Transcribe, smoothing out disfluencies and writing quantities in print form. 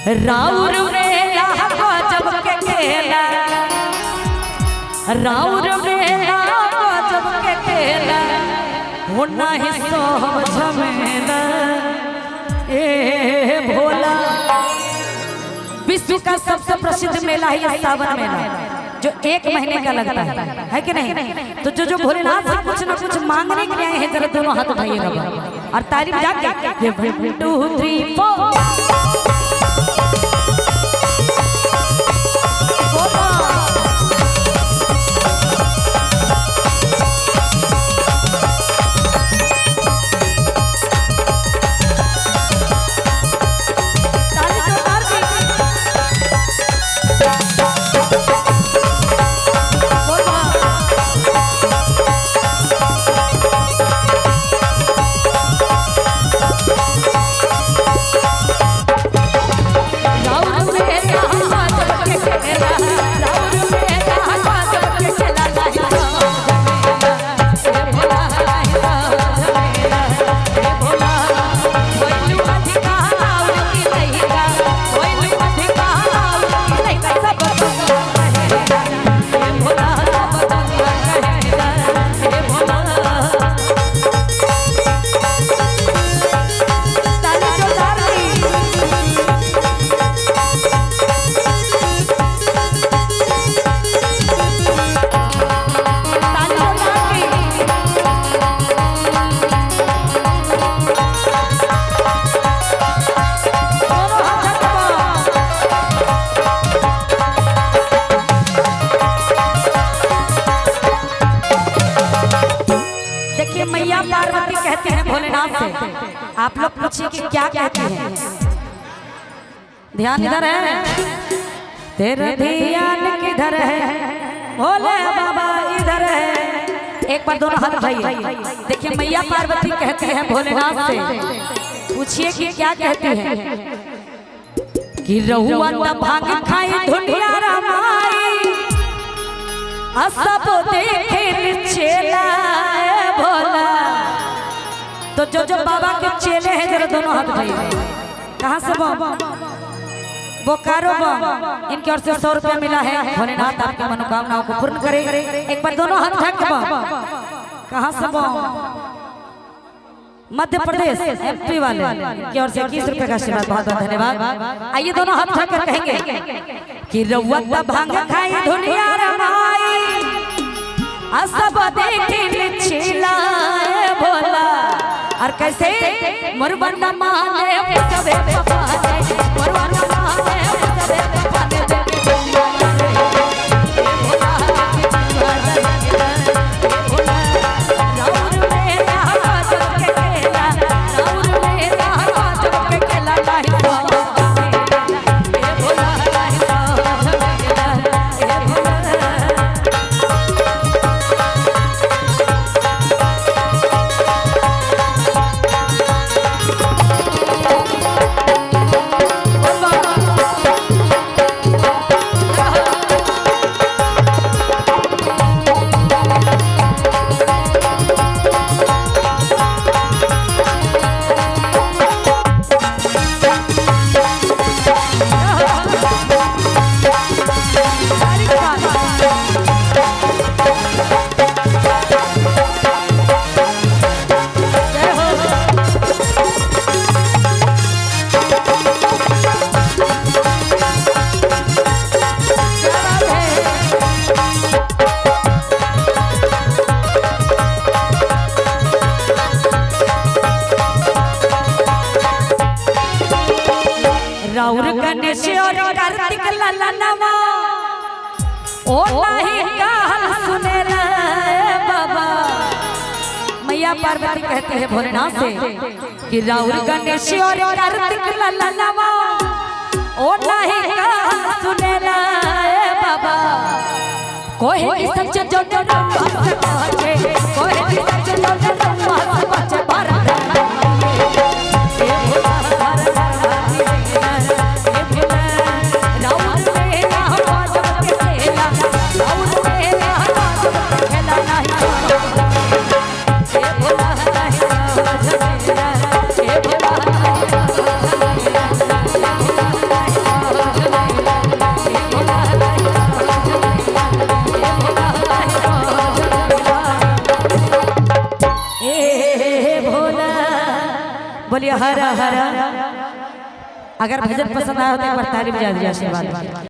राउर मेला गजब के खेला, राउर मेला गजब के खेला, होना ही सब झमेला ए भोला। विश्व का सबसे प्रसिद्ध मेला है सावन मेला, जो 1 महीने का लगता है कि नहीं? तो जो भोलेनाथ से कुछ ना कुछ मांगने के लिए आए हैं, जरा दोनों हाथ उठाइएगा और तारीफ जाके 1 2 3 4 मैया पार्वती कहते हैं भोलेनाथ से। आप लोग पूछिए कि क्या कहती हैं? ध्यान इधर है, तेरा ध्यान किधर है भोले बाबा इधर है। एक बार दोनों हाथ उठाइए। देखिए मैया पार्वती कहते हैं भोलेनाथ से, पूछिए कि क्या कहती हैं? कि रहुआ त भांग खाई धुनिया रमाई, सब देखे चेला भोला। तो जो बाबा के चेले हैं जरा दोनों हाथ उठाइए। कहाँ से बम? बोकारो बम। इनकी ओर से 100 रुपया मिला है। भोलेनाथ आपकी मनोकामनाओं को पूर्ण करे। एक बार दोनों हाथ उठा के बम। कहाँ से बम? मध्य प्रदेश MP वाले की ओर से 21 रुपए का आशीर्वाद, बहुत बहुत धन्यवाद। आइए दोनों हाथ उठाकर कहेंगे कि रउआ भांग खाई धुनिया रमाई, सब देखे छिला भोला। और कैसे मरवन माने सबे पाने, मरवन माने सबे पाने राउर गणेश और कार्तिक ललनवा, ओ नहीं कहल सुनेला बाबा। मैया पार्वती कहते हैं भोलेनाथ से कि राउर गणेश और कार्तिक ललनवा, ओ नहीं कहल सुनेला बाबा। कोई सच जो से पहुंचे, कोई सच जो से पहुंचे भारत। बोलिए हर हर। अगर भजन पसंद आया तो एक बार ताली बजा दीजिए आशीर्वाद।